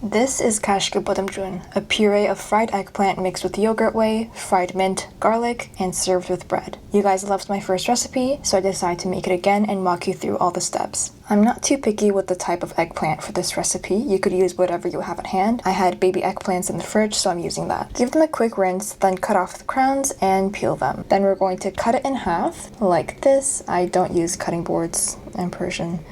This is Kashke Bademjan, a puree of fried eggplant mixed with yogurt whey, fried mint, garlic, and served with bread. You guys loved my first recipe, so I decided to make it again and walk you through all the steps. I'm not too picky with the type of eggplant for this recipe. You could use whatever you have at hand. I had baby eggplants in the fridge, so I'm using that. Give them a quick rinse, then cut off the crowns and peel them. Then we're going to cut it in half, like this. I don't use cutting boards. I'm Persian,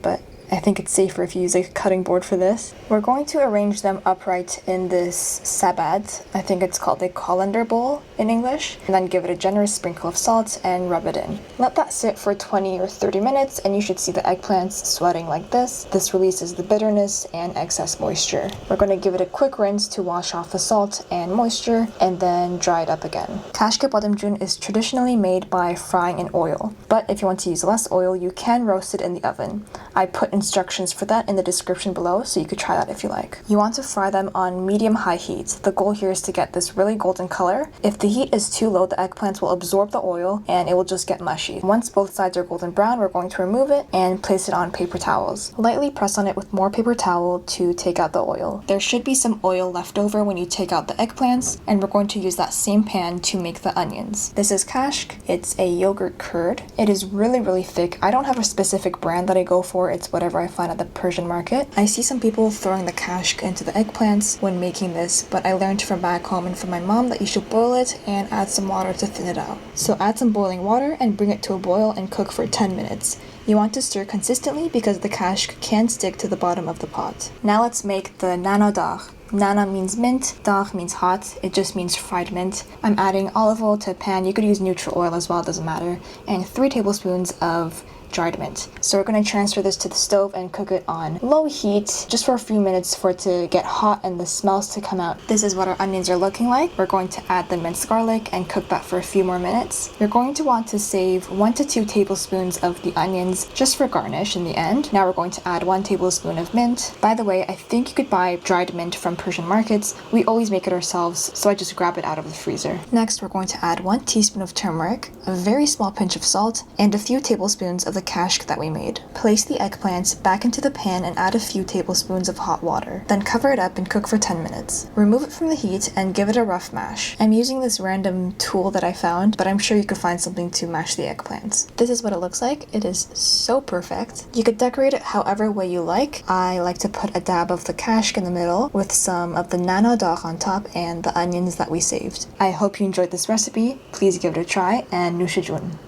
but I think it's safer if you use a cutting board for this. We're going to arrange them upright in this sabad. I think it's called a colander bowl in English. And then give it a generous sprinkle of salt and rub it in. Let that sit for 20 or 30 minutes and you should see the eggplants sweating like this. This releases the bitterness and excess moisture. We're going to give it a quick rinse to wash off the salt and moisture and then dry it up again. Kashke Bademjan is traditionally made by frying in oil. But if you want to use less oil, you can roast it in the oven. I put instructions for that in the description below, so you could try that if you like. You want to fry them on medium-high heat. The goal here is to get this really golden color. If the heat is too low, the eggplants will absorb the oil and it will just get mushy. Once both sides are golden brown, we're going to remove it and place it on paper towels. Lightly press on it with more paper towel to take out the oil. There should be some oil left over when you take out the eggplants, and we're going to use that same pan to make the onions. This is kashk. It's a yogurt curd. It is really thick. I don't have a specific brand that I go for. It's whatever I find at the Persian market. I see some people throwing the kashk into the eggplants when making this, but I learned from back home and from my mom that you should boil it and add some water to thin it out. So add some boiling water and bring it to a boil and cook for 10 minutes. You want to stir consistently because the kashk can stick to the bottom of the pot. Now let's make the nana dagh. Nana means mint, dagh means hot, it just means fried mint. I'm adding olive oil to a pan, you could use neutral oil as well, it doesn't matter, and 3 tablespoons of dried mint. So we're going to transfer this to the stove and cook it on low heat just for a few minutes for it to get hot and the smells to come out. This is what our onions are looking like. We're going to add the minced garlic and cook that for a few more minutes. You're going to want to save 1 to 2 tablespoons of the onions just for garnish in the end. Now we're going to add 1 tablespoon of mint. By the way, I think you could buy dried mint from Persian markets. We always make it ourselves, so I just grab it out of the freezer. Next, we're going to add 1 teaspoon of turmeric, a very small pinch of salt, and a few tablespoons of the kashk that we made. Place the eggplants back into the pan and add a few tablespoons of hot water. Then cover it up and cook for 10 minutes. Remove it from the heat and give it a rough mash. I'm using this random tool that I found, but I'm sure you could find something to mash the eggplants. This is what it looks like. It is so perfect. You could decorate it however way you like. I like to put a dab of the kashk in the middle with some of the nana dagh on top and the onions that we saved. I hope you enjoyed this recipe. Please give it a try and Nushajun.